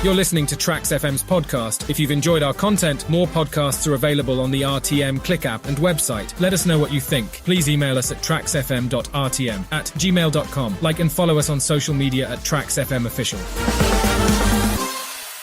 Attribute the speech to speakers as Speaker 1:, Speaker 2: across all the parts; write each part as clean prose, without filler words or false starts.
Speaker 1: You're listening to TRAXXfm's podcast. If you've enjoyed our content, more podcasts are available on the RTM Click app and website. Let us know what you think. Please email us at traxxfm.rtm@gmail.com. Like and follow us on social media at TRAXXfm Official.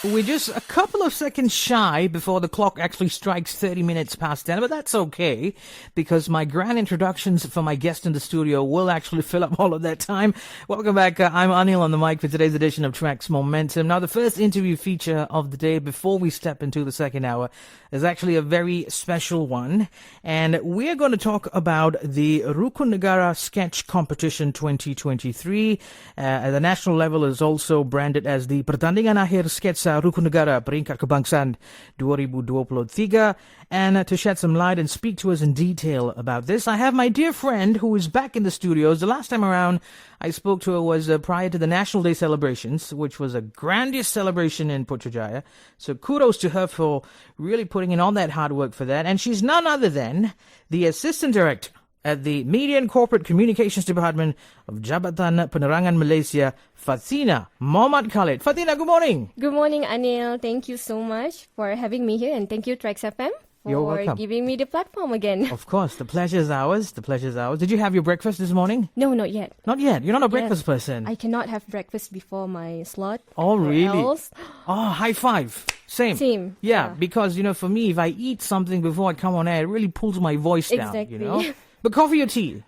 Speaker 2: We're just a couple of seconds shy before the clock actually strikes 30 minutes past 10, but that's okay, because my grand introductions for my guest in the studio will actually fill up all of that time. Welcome back. I'm Anil on the mic for today's edition of Tracks Momentum. Now, the first interview feature of the day before we step into the second hour is actually a very special one, and we're going to talk about the Rukun Negara Sketch Competition 2023. At the national level is also branded as the Pertandingan Akhir Sketsa Rukun Negara Peringkat Kebangsaan 2023. And to shed some light and speak to us in detail about this, I have my dear friend who is back in the studios. The last time around I spoke to her was prior to the National Day celebrations, which was a grandiose celebration in Putrajaya. So kudos to her for really putting in all that hard work for that. And she's none other than the Assistant Director at the Media and Corporate Communications Department of Jabatan Penerangan Malaysia, Fatinah Mohd Khalid. Fatinah, good morning.
Speaker 3: Good morning, Anil. Thank you so much for having me here, and thank you, TRAXXfm,
Speaker 2: You're welcome.
Speaker 3: giving me the platform again.
Speaker 2: Of course, the pleasure's ours. The pleasure's ours. Did you have your breakfast this morning?
Speaker 3: No, not yet.
Speaker 2: Not yet. You're not a breakfast person.
Speaker 3: I cannot have breakfast before my slot.
Speaker 2: Oh,
Speaker 3: or
Speaker 2: really?
Speaker 3: else.
Speaker 2: Oh, high five. Same.
Speaker 3: Same.
Speaker 2: Yeah, because, for me, if I eat something before I come on air, it really pulls my voice down,
Speaker 3: Exactly.
Speaker 2: But coffee or tea?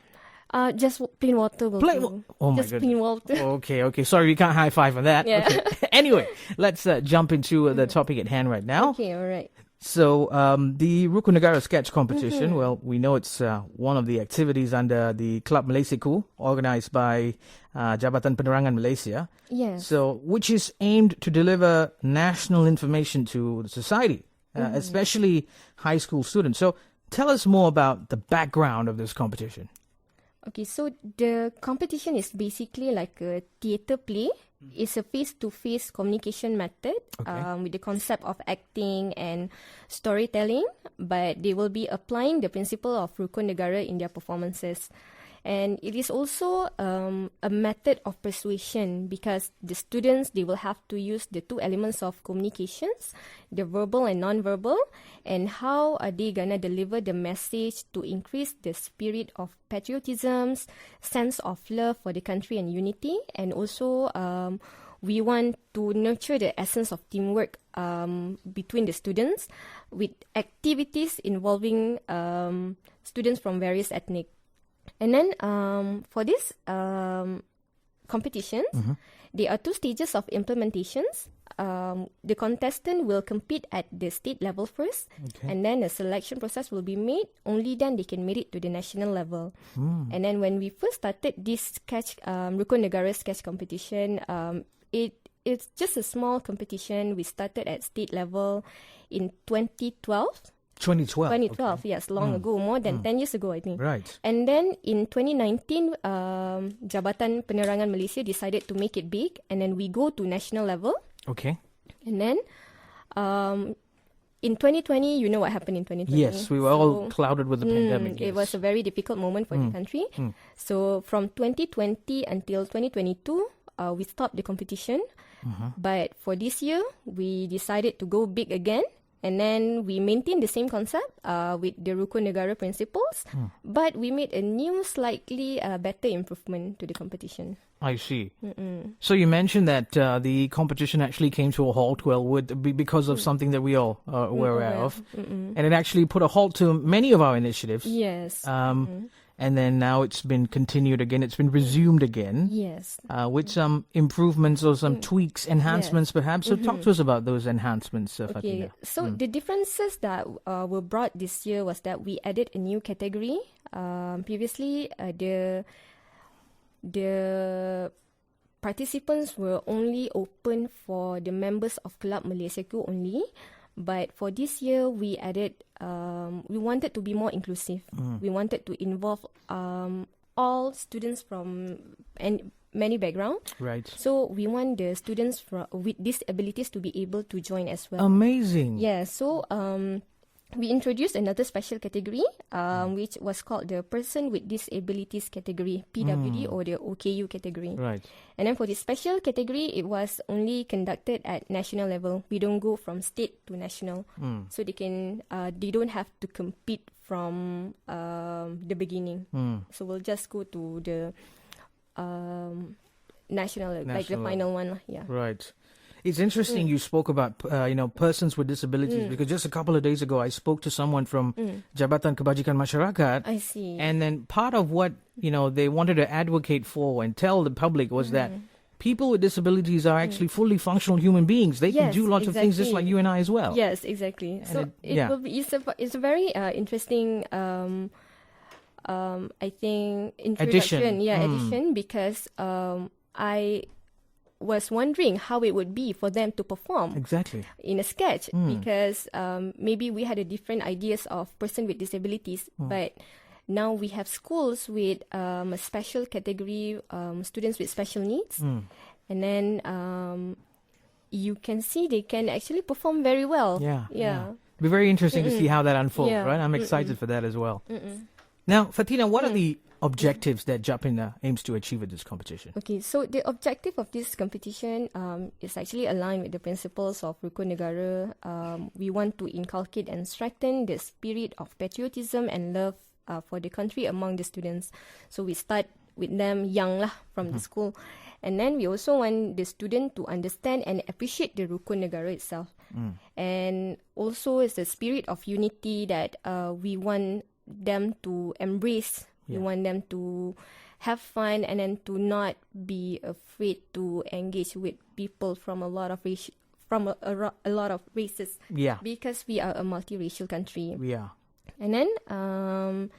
Speaker 3: Just plain water will do.
Speaker 2: Oh, my
Speaker 3: Just
Speaker 2: goodness.
Speaker 3: plain water.
Speaker 2: Okay. Sorry, we can't high five on that.
Speaker 3: Yeah.
Speaker 2: Okay. Anyway, let's jump into the topic at hand right now.
Speaker 3: Okay, all right.
Speaker 2: So, the Rukun Negara Sketch Competition, well, we know it's one of the activities under the Club Malaysiaku, organized by Jabatan Penerangan Malaysia.
Speaker 3: Yes.
Speaker 2: So, which is aimed to deliver national information to the society, especially high school students. So, tell us more about the background of this competition.
Speaker 3: Okay, so the competition is basically like a theatre play. It's a face-to-face communication method with the concept of acting and storytelling, but they will be applying the principle of Rukun Negara in their performances. And it is also a method of persuasion, because the students, they will have to use the two elements of communications, the verbal and non-verbal, and how are they gonna deliver the message to increase the spirit of patriotism, sense of love for the country and unity. And also we want to nurture the essence of teamwork between the students with activities involving students from various ethnic. And then for this competitions, there are two stages of implementations. The contestant will compete at the state level first, and then a selection process will be made. Only then they can make it to the national level. And then when we first started this sketch, Rukun Negara sketch competition, it's just a small competition. We started at state level in 2012.
Speaker 2: 2012. Okay.
Speaker 3: Yes, long ago, more than 10 years ago, I think.
Speaker 2: Right.
Speaker 3: And then in 2019, Jabatan Penerangan Malaysia decided to make it big, and then we go to national level.
Speaker 2: Okay.
Speaker 3: And then in 2020, you know what happened in 2020?
Speaker 2: Yes, we were all clouded with the pandemic. Yes.
Speaker 3: It was a very difficult moment for the country. So from 2020 until 2022, we stopped the competition. But for this year, we decided to go big again. And then we maintained the same concept with the Rukun Negara principles, but we made a new, slightly better improvement to the competition.
Speaker 2: I see. So you mentioned that the competition actually came to a halt, because of something that we all were aware of. And it actually put a halt to many of our initiatives.
Speaker 3: Yes.
Speaker 2: And then now it's been continued again. It's been resumed again.
Speaker 3: Yes.
Speaker 2: With some improvements or some tweaks, enhancements perhaps. So talk to us about those enhancemps, Fatinah.
Speaker 3: Okay. So the differences that were brought this year was that we added a new category. Previously, the participants were only open for the members of Club Malaysiaku only. But for this year, we added, we wanted to be more inclusive. We wanted to involve all students from many backgrounds.
Speaker 2: Right.
Speaker 3: So we want the students with disabilities to be able to join as well.
Speaker 2: Amazing.
Speaker 3: Yeah, so we introduced another special category, which was called the Person with Disabilities category, PWD, or the OKU category.
Speaker 2: Right.
Speaker 3: And then for this special category, it was only conducted at national level. We don't go from state to national. So they don't have to compete from the beginning. So we'll just go to the national, like the final one. Yeah.
Speaker 2: Right. It's interesting you spoke about, persons with disabilities, because just a couple of days ago, I spoke to someone from Jabatan Kebajikan Masyarakat.
Speaker 3: I see.
Speaker 2: And then part of what, they wanted to advocate for and tell the public was that people with disabilities are actually fully functional human beings. They can do lots of things just like you and I as well.
Speaker 3: Yes, exactly.
Speaker 2: And
Speaker 3: So it's a very interesting, I think, introduction. Addition, because I was wondering how it would be for them to perform in a sketch, because maybe we had a different ideas of person with disabilities, but now we have schools with a special category, students with special needs, and then you can see they can actually perform very well.
Speaker 2: It'll be very interesting to see how that unfolds, right? I'm excited for that as well. Now, Fatinah, what are the objectives that JaPen aims to achieve with this competition?
Speaker 3: Okay, so the objective of this competition is actually aligned with the principles of Rukun Negara. We want to inculcate and strengthen the spirit of patriotism and love for the country among the students. So we start with them young from the school. And then we also want the student to understand and appreciate the Rukun Negara itself. And also it's the spirit of unity that we want them to embrace. We want them to have fun and then to not be afraid to engage with people from a lot of a lot of races. Because we are a multiracial country. And then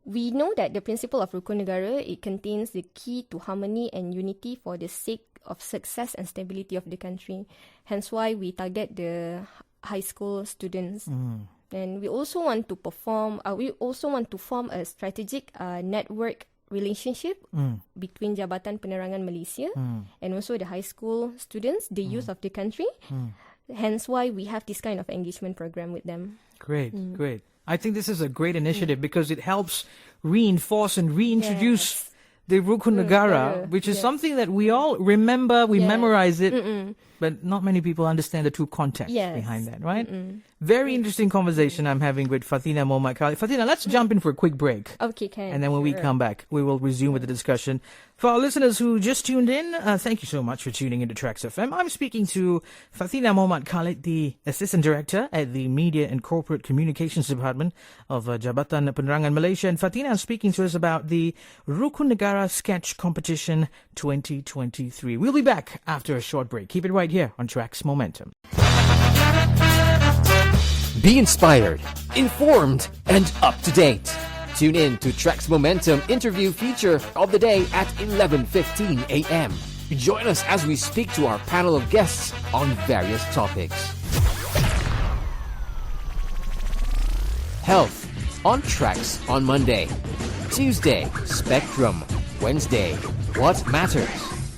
Speaker 3: we know that the principle of Rukun Negara, it contains the key to harmony and unity for the sake of success and stability of the country. Hence why we target the high school students. And we also want to form a strategic network relationship between Jabatan Penerangan Malaysia and also the high school students, the youth of the country. Hence why we have this kind of engagement program with them.
Speaker 2: Great. I think this is a great initiative because it helps reinforce and reintroduce the Rukun Negara, which is something that we all remember, we memorize it, but not many people understand the true context behind that, right? Very interesting conversation I'm having with Fatinah Mohd Khalid. Fatinah, let's jump in for a quick break.
Speaker 3: Okay, Ken.
Speaker 2: And then when we come back, we will resume with the discussion. For our listeners who just tuned in, thank you so much for tuning into TRAXXfm. I'm speaking to Fatinah Mohd Khalid, the Assistant Director at the Media and Corporate Communications Department of Jabatan Penerangan Malaysia. And Fatinah is speaking to us about the Rukun Negara Sketch Competition 2023. We'll be back after a short break. Keep it right here on TRAXX Momentum.
Speaker 4: Be inspired, informed, and up to date. Tune in to TRAXX Momentum interview feature of the day at 11:15 a.m. Join us as we speak to our panel of guests on various topics. Health on TRAXX on Monday. Tuesday, Spectrum. Wednesday, What Matters?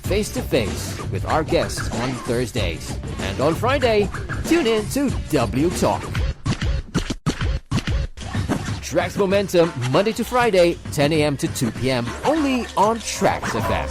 Speaker 4: Face to face with our guests on Thursdays. And on Friday, tune in to W Talk. TRAXX Momentum, Monday to Friday, 10 a.m. to 2 p.m. only on TRAXXfm.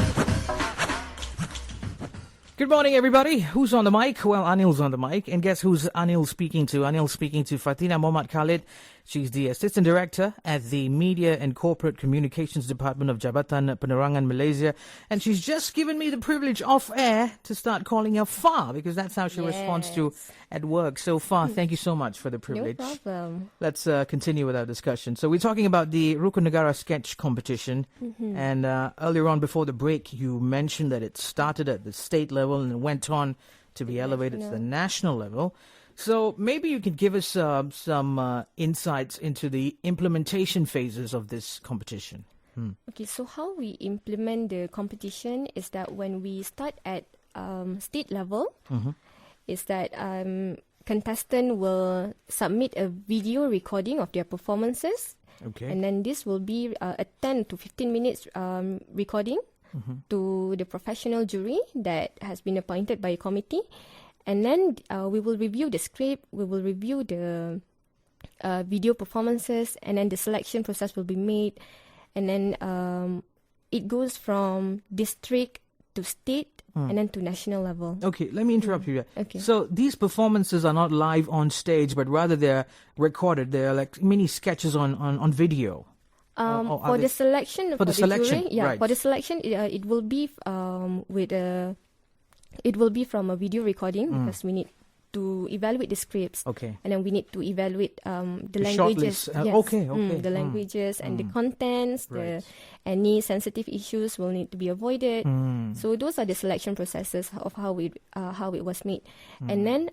Speaker 2: Good morning, everybody. Who's on the mic? Well, Anil's on the mic. And guess who's Anil speaking to? Anil speaking to Fatinah Mohd Khalid. She's the Assistant Director at the Media and Corporate Communications Department of Jabatan Penerangan Malaysia. And she's just given me the privilege off air to start calling her Fa, because that's how she responds to at work. So Fa, thank you so much for the privilege.
Speaker 3: No problem.
Speaker 2: Let's continue with our discussion. So we're talking about the Rukun Negara Sketch Competition. And earlier on before the break, you mentioned that it started at the state level and went on to be elevated to the national level. So maybe you could give us some insights into the implementation phases of this competition.
Speaker 3: Okay, so how we implement the competition is that when we start at state level, is that contestant will submit a video recording of their performances.
Speaker 2: Okay.
Speaker 3: And then this will be a 10 to 15 minutes recording to the professional jury that has been appointed by a committee. And then we will review the script, we will review the video performances, and then the selection process will be made, and then it goes from district to state and then to national level.
Speaker 2: Okay, let me interrupt you.
Speaker 3: Okay.
Speaker 2: So these performances are not live on stage, but rather they're recorded. They're like mini sketches on video.
Speaker 3: For the selection,
Speaker 2: for the selection,
Speaker 3: jury,
Speaker 2: right.
Speaker 3: For the selection, it will be it will be from a video recording because we need to evaluate the scripts.
Speaker 2: Okay.
Speaker 3: And then we need to evaluate the
Speaker 2: languages.
Speaker 3: languages.
Speaker 2: Okay.
Speaker 3: The languages and the contents.
Speaker 2: Right.
Speaker 3: Any sensitive issues will need to be avoided. So those are the selection processes of how it was made. And then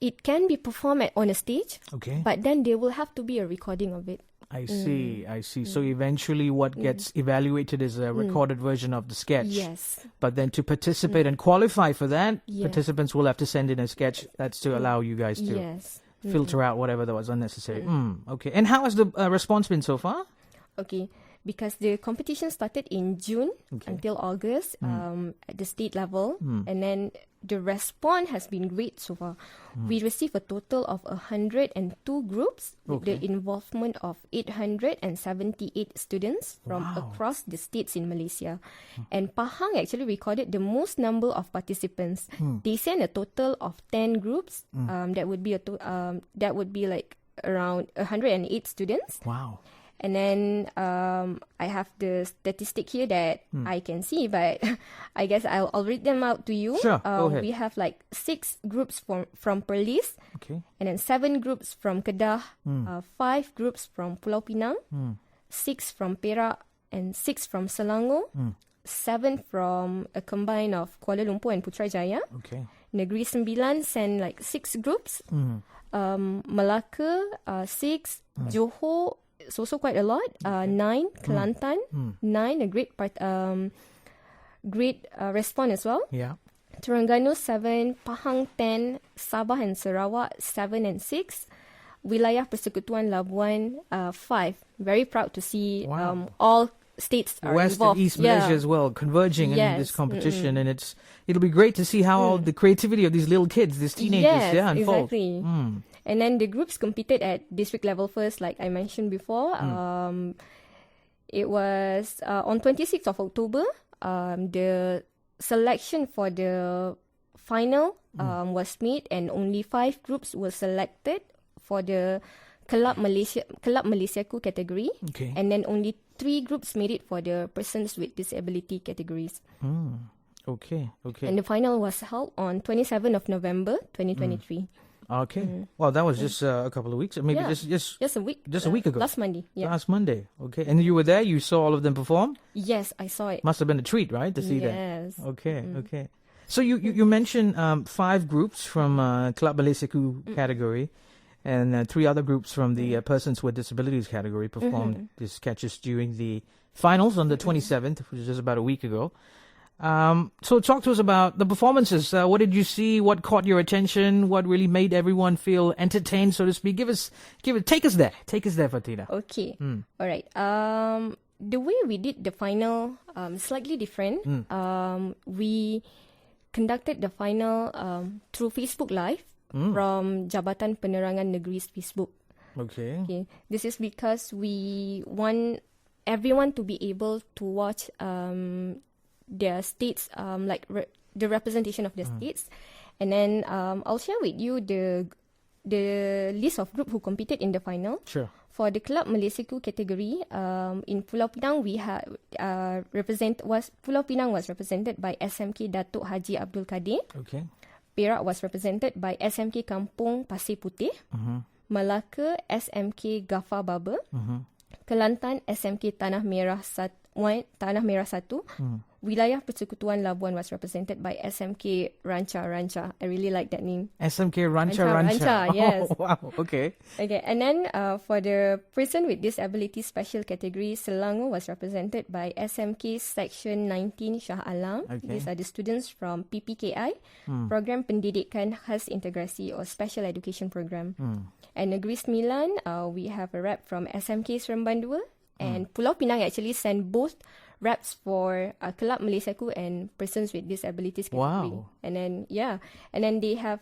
Speaker 3: it can be performed on a stage.
Speaker 2: Okay.
Speaker 3: But then there will have to be a recording of it.
Speaker 2: I see. So eventually what gets evaluated is a recorded version of the sketch.
Speaker 3: Yes.
Speaker 2: But then to participate and qualify for that,
Speaker 3: Yeah.
Speaker 2: participants will have to send in a sketch. That's to allow you guys to
Speaker 3: Yes.
Speaker 2: filter out whatever that was unnecessary. Okay. And how has the response been so far?
Speaker 3: Okay. Because the competition started in June until August at the state level. And then the response has been great so far. We received a total of 102 groups with the involvement of 878 students from across the states in Malaysia. And Pahang actually recorded the most number of participants. They sent a total of 10 groups. That would be like around 108 students.
Speaker 2: Wow.
Speaker 3: And then I have the statistic here that I can see, but I guess I'll read them out to you.
Speaker 2: Sure, go ahead.
Speaker 3: We have like 6 groups from Perlis,
Speaker 2: Okay.
Speaker 3: and then 7 groups from Kedah, 5 groups from Pulau Pinang, 6 from Perak, and 6 from Selangor, 7 from a combine of Kuala Lumpur and Putrajaya.
Speaker 2: Okay.
Speaker 3: Negeri Sembilan sent like 6 groups. Malacca, 6. Johor, it's also quite a lot. 9. Kelantan, 9. A great response as well.
Speaker 2: Yeah.
Speaker 3: Terengganu 7. Pahang 10. Sabah and Sarawak 7 and 6. Wilayah Persekutuan Labuan 5. Very proud to see all states are
Speaker 2: West
Speaker 3: involved.
Speaker 2: and East Malaysia as well converging in this competition, and it'll be great to see how all the creativity of these little kids, these teenagers, unfold.
Speaker 3: Exactly. And then the groups competed at district level first, like I mentioned before. It was on 26th of October. The selection for the final was made, and only 5 groups were selected for the Kelab Malaysiaku category.
Speaker 2: Okay.
Speaker 3: And then only 3 groups made it for the persons with disability categories.
Speaker 2: Okay.
Speaker 3: And the final was held on 27th of November 2023.
Speaker 2: Okay. Well, that was just a couple of weeks, maybe just
Speaker 3: a week.
Speaker 2: Just a week ago.
Speaker 3: Last Monday. Yeah.
Speaker 2: Last Monday. Okay. And you were there. You saw all of them perform.
Speaker 3: Yes, I saw it.
Speaker 2: Must have been a treat, right, to see that.
Speaker 3: Yes.
Speaker 2: Okay. Okay. So you mentioned 5 groups from Kelab Malaysiaku category, and 3 other groups from the persons with disabilities category performed these sketches during the finals on the 27th, which is just about a week ago. So talk to us about the performances. What did you see? What caught your attention? What really made everyone feel entertained, so to speak? Take us there, Fatinah.
Speaker 3: Okay. All right. The way we did the final, slightly different. We conducted the final through Facebook Live from Jabatan Penerangan Negeri's Facebook. Okay. This is because we want everyone to be able to watch their states, the representation of the states. And then I'll share with you the list of group who competed in the final.
Speaker 2: Sure.
Speaker 3: For the Kelab Malaysiaku category, in Pulau Pinang we had Pulau Pinang was represented by SMK Datuk Haji Abdul Kadir.
Speaker 2: Okay.
Speaker 3: Perak was represented by SMK Kampung Pasir Putih. Malacca SMK Ghaffar Baba. Kelantan SMK Tanah Merah 1. Wilayah Persekutuan Labuan was represented by SMK Ranca. I really like that name.
Speaker 2: SMK Ranca.
Speaker 3: Yes.
Speaker 2: Oh, wow. Okay.
Speaker 3: Okay. And then for the person with disability special category, Selangor was represented by SMK Section 19 Shah Alam.
Speaker 2: Okay.
Speaker 3: These are the students from PPKI, Program Pendidikan Khas Integrasi or Special Education Program. And Negeri Sembilan, we have a rep from SMK Seremban 2. And Pulau Pinang actually sent both raps for Kelab Malaysiaku and persons with disabilities category.
Speaker 2: Wow.
Speaker 3: And then they have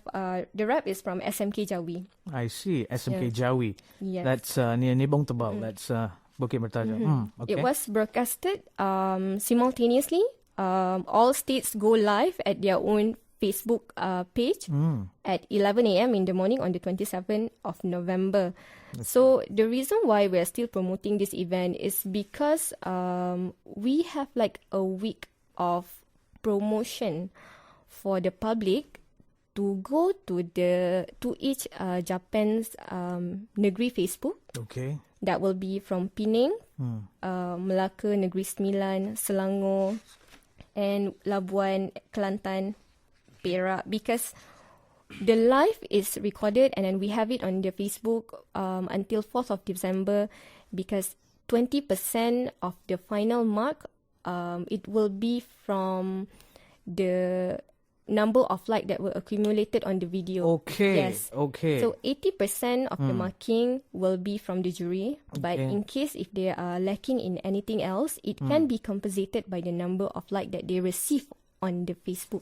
Speaker 3: the rap is from SMK Jawi.
Speaker 2: I see. SMK Jawi.
Speaker 3: Yes.
Speaker 2: That's near Nibong Tebal. That's Bukit Mertaja. Okay.
Speaker 3: It was broadcasted simultaneously. All states go live at their own Facebook page at 11 a.m. in the morning on the 27th of November. So the reason why we're still promoting this event is because we have like a week of promotion for the public to go to each JaPen's Negeri Facebook.
Speaker 2: Okay.
Speaker 3: That will be from Penang, Melaka, Negeri Sembilan, Selangor, and Labuan, Kelantan, Perak, because the live is recorded and then we have it on the Facebook until 4th of December, because 20% of the final mark, it will be from the number of likes that were accumulated on the video.
Speaker 2: Okay.
Speaker 3: Yes.
Speaker 2: Okay.
Speaker 3: So 80% of the marking will be from the jury, but in case if they are lacking in anything else, it can be compensated by the number of likes that they receive on the Facebook.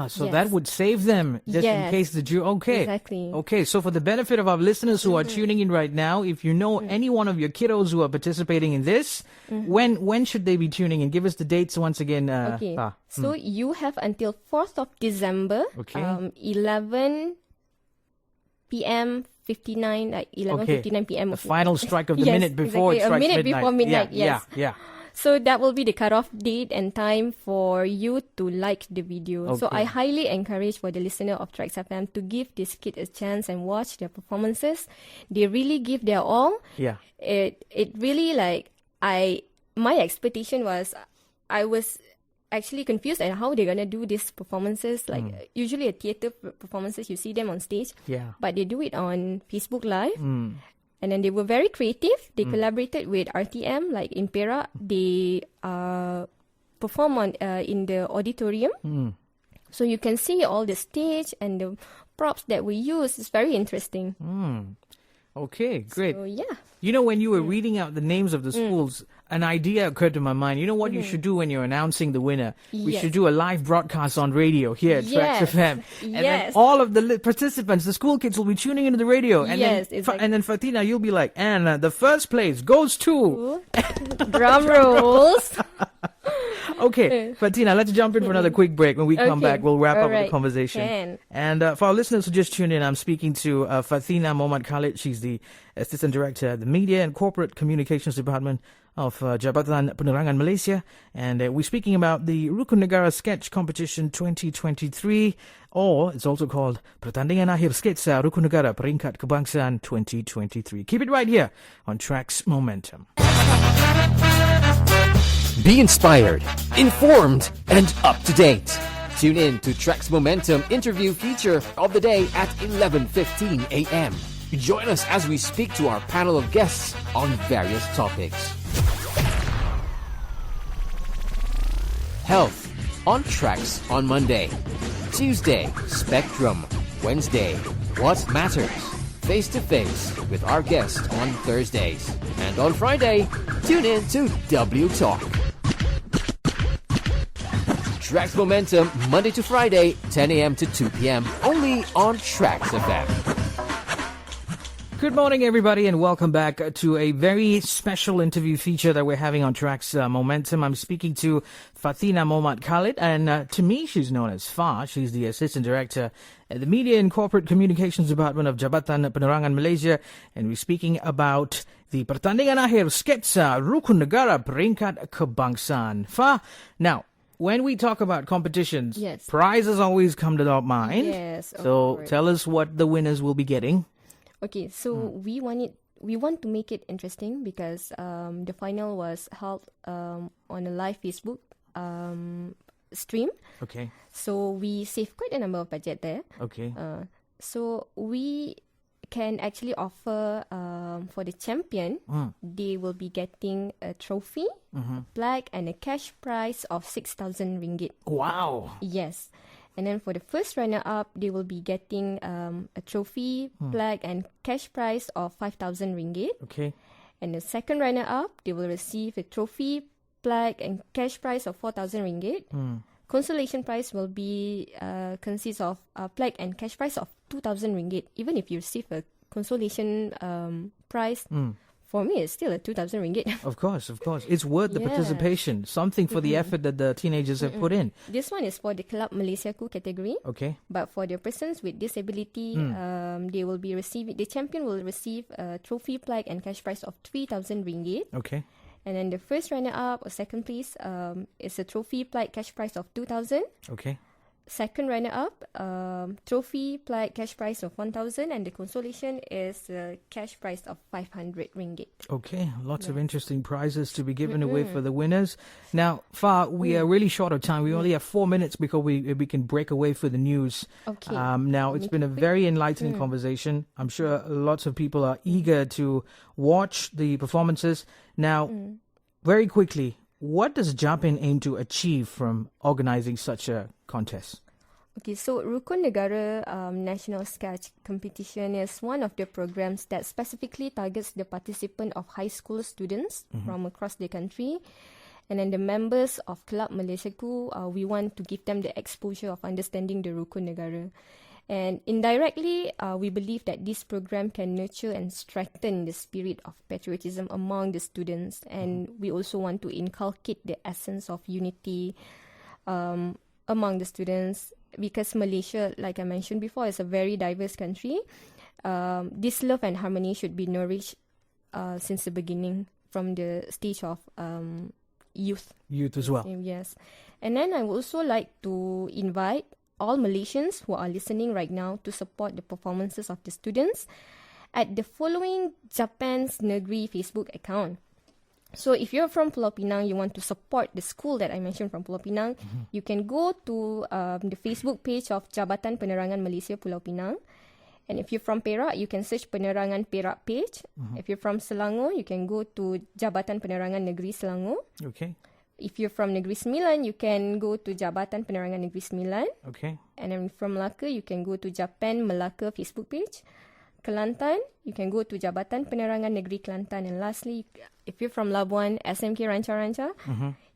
Speaker 2: So that would save them just in case the jury. Okay.
Speaker 3: Exactly.
Speaker 2: Okay. So for the benefit of our listeners who are tuning in right now, if you know any one of your kiddos who are participating in this, when should they be tuning in? Give us the dates once again.
Speaker 3: Okay. So you have until 4th of December, 11 p.m. 59, like 11:59 p.m.
Speaker 2: The final strike of the
Speaker 3: Yes,
Speaker 2: minute before
Speaker 3: exactly.
Speaker 2: it strikes
Speaker 3: A minute
Speaker 2: midnight.
Speaker 3: before midnight, yes.
Speaker 2: Yeah.
Speaker 3: So that will be the cutoff date and time for you to like the video. So I highly encourage for the listener of TRAXXfm to give this kid a chance and watch their performances. They really give their all.
Speaker 2: Yeah.
Speaker 3: It really my expectation was I was actually confused at how they're gonna do these performances. Like usually a theater performances, you see them on stage.
Speaker 2: Yeah.
Speaker 3: But they do it on Facebook Live. And then they were very creative. They collaborated with RTM, like in Perak. They perform in the auditorium. So you can see all the stage and the props that we use. It's very interesting.
Speaker 2: Okay, great.
Speaker 3: So, yeah.
Speaker 2: You know, when you were reading out the names of the schools, an idea occurred to my mind. You know what you should do when you're announcing the winner? We should do a live broadcast on radio here at TRAXXfm. And then all of the participants, the school kids, will be tuning into the radio. And then Fatinah, you'll be like, and the first place goes to...
Speaker 3: Drum rolls.
Speaker 2: Okay, Fatinah, let's jump in for another quick break. When we come back, we'll wrap up with the conversation. And for our listeners who just tuned in, I'm speaking to Fatinah Mohd Khalid. She's the Assistant Director at the Media and Corporate Communications Department of Jabatan Penerangan, Malaysia. And we're speaking about the Rukun Negara Sketch Competition 2023, or it's also called Pertandingan Akhir Sketsa Rukun Negara Peringkat Kebangsaan 2023. Keep it right here on Trax Momentum.
Speaker 4: Be inspired, informed, and up to date. Tune in to Trax Momentum interview feature of the day at 11:15 a.m. Join us as we speak to our panel of guests on various topics. Health on Trax on Monday. Tuesday, Spectrum. Wednesday, What Matters? Face to Face with our guest on Thursdays. And on Friday, tune in to W Talk. Trax Momentum, Monday to Friday, 10 a.m. to 2 p.m. only on TRAXXfm.
Speaker 2: Good morning, everybody, and welcome back to a very special interview feature that we're having on Trax Momentum. I'm speaking to Fatinah Mohd Khalid, and to me, she's known as Fa. She's the Assistant Director at the Media and Corporate Communications Department of Jabatan Penerangan, Malaysia, and we're speaking about the Pertandingan Akhir Sketsa Rukun Negara Peringkat Kebangsaan. Fa, now, when we talk about competitions, prizes always come to our mind.
Speaker 3: Yes.
Speaker 2: So tell us what the winners will be getting.
Speaker 3: Okay, so we want to make it interesting because the final was held on a live Facebook stream.
Speaker 2: Okay.
Speaker 3: So we saved quite a number of budget there.
Speaker 2: Okay.
Speaker 3: So we can actually offer for the champion, they will be getting a trophy, a plaque, and a cash prize of 6,000 ringgit.
Speaker 2: Wow.
Speaker 3: Yes. And then for the first runner-up, they will be getting a trophy, plaque, and cash prize of 5,000 ringgit.
Speaker 2: Okay.
Speaker 3: And the second runner-up, they will receive a trophy, plaque and cash prize of 4,000 ringgit. Consolation prize will be consists of a plaque and cash prize of 2,000 ringgit. Even if you receive a consolation prize, for me it's still a 2,000 ringgit.
Speaker 2: Of course. It's worth the participation. Something for the effort that the teenagers have put in.
Speaker 3: This one is for the Club Malaysiaku category.
Speaker 2: Okay.
Speaker 3: But for the persons with disability, they will be receiving. The champion will receive a trophy, plaque, and cash prize of 3,000 ringgit.
Speaker 2: Okay.
Speaker 3: And then the first runner-up or second place is a trophy, plaque, cash prize of 2,000.
Speaker 2: Okay.
Speaker 3: Second runner-up, trophy, plaque, cash prize of 1,000, and the consolation is a cash prize of 500 ringgit.
Speaker 2: Okay, lots of interesting prizes to be given away for the winners. Now, Fa, we are really short of time. We only have 4 minutes before we can break away for the news.
Speaker 3: Okay.
Speaker 2: Now, it's been a very enlightening conversation. I'm sure lots of people are eager to watch the performances. Now, very quickly, what does JaPen aim to achieve from organizing such a contest?
Speaker 3: Okay, so Rukun Negara National Sketch Competition is one of the programs that specifically targets the participant of high school students from across the country. And then the members of Club Malaysiaku, we want to give them the exposure of understanding the Rukun Negara. And indirectly, we believe that this program can nurture and strengthen the spirit of patriotism among the students. And we also want to inculcate the essence of unity among the students. Because Malaysia, like I mentioned before, is a very diverse country. This love and harmony should be nourished since the beginning, from the stage of youth.
Speaker 2: Youth as well.
Speaker 3: Yes. And then I would also like to invite all Malaysians who are listening right now to support the performances of the students at the following JaPen's Negeri Facebook account. So if you're from Pulau Pinang, you want to support the school that I mentioned from Pulau Pinang, you can go to the Facebook page of Jabatan Penerangan Malaysia Pulau Pinang. And if you're from Perak, you can search Penerangan Perak page. If you're from Selangor, you can go to Jabatan Penerangan Negeri Selangor.
Speaker 2: Okay.
Speaker 3: If you're from Negeri Sembilan, you can go to Jabatan Penerangan Negeri Sembilan.
Speaker 2: Okay.
Speaker 3: And then from Melaka, you can go to JaPen Melaka Facebook page. Kelantan, you can go to Jabatan Penerangan Negeri Kelantan. And lastly, if you're from Labuan, SMK Ranca-Ranca,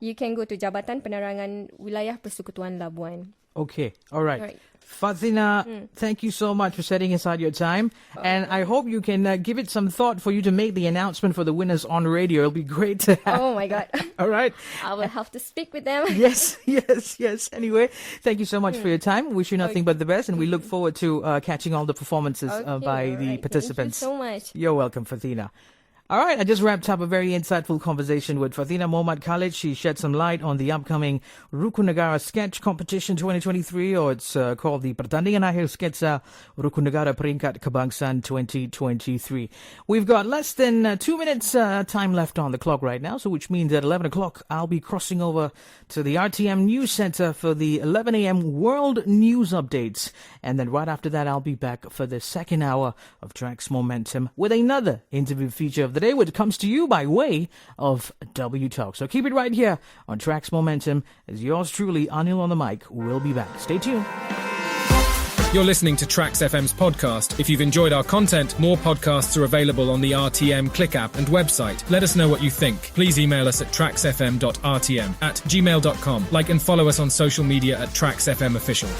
Speaker 3: you can go to Jabatan Penerangan Wilayah Persekutuan Labuan.
Speaker 2: Okay. All right. Fatinah, thank you so much for setting aside your time. And I hope you can give it some thought for you to make the announcement for the winners on radio. It'll be great to have.
Speaker 3: Oh, my God.
Speaker 2: All right.
Speaker 3: I will have to speak with them.
Speaker 2: Yes. Anyway, thank you so much for your time. Wish you nothing but the best. And we look forward to catching all the performances by the participants.
Speaker 3: Thank you so much.
Speaker 2: You're welcome, Fatinah. All right, I just wrapped up a very insightful conversation with Fatinah Mohd Khalid. She shed some light on the upcoming Rukun Negara Sketch Competition 2023, or it's called the Pertandingan Akhir Sketsa Rukun Negara Peringkat Kebangsaan 2023. We've got less than 2 minutes time left on the clock right now, so which means at 11 o'clock I'll be crossing over to the RTM News Center for the 11 a.m. World News Updates. And then right after that, I'll be back for the second hour of Tracks Momentum with another interview feature of the day, which comes to you by way of W Talk. So keep it right here on Tracks Momentum, as yours truly, Anil on the mic, will be back. Stay tuned.
Speaker 1: You're listening to TRAXXfm's podcast. If you've enjoyed our content, more podcasts are available on the RTM Click app and website. Let us know what you think. Please email us at traxxfm.rtm@gmail.com. Like and follow us on social media at TRAXXfm Official.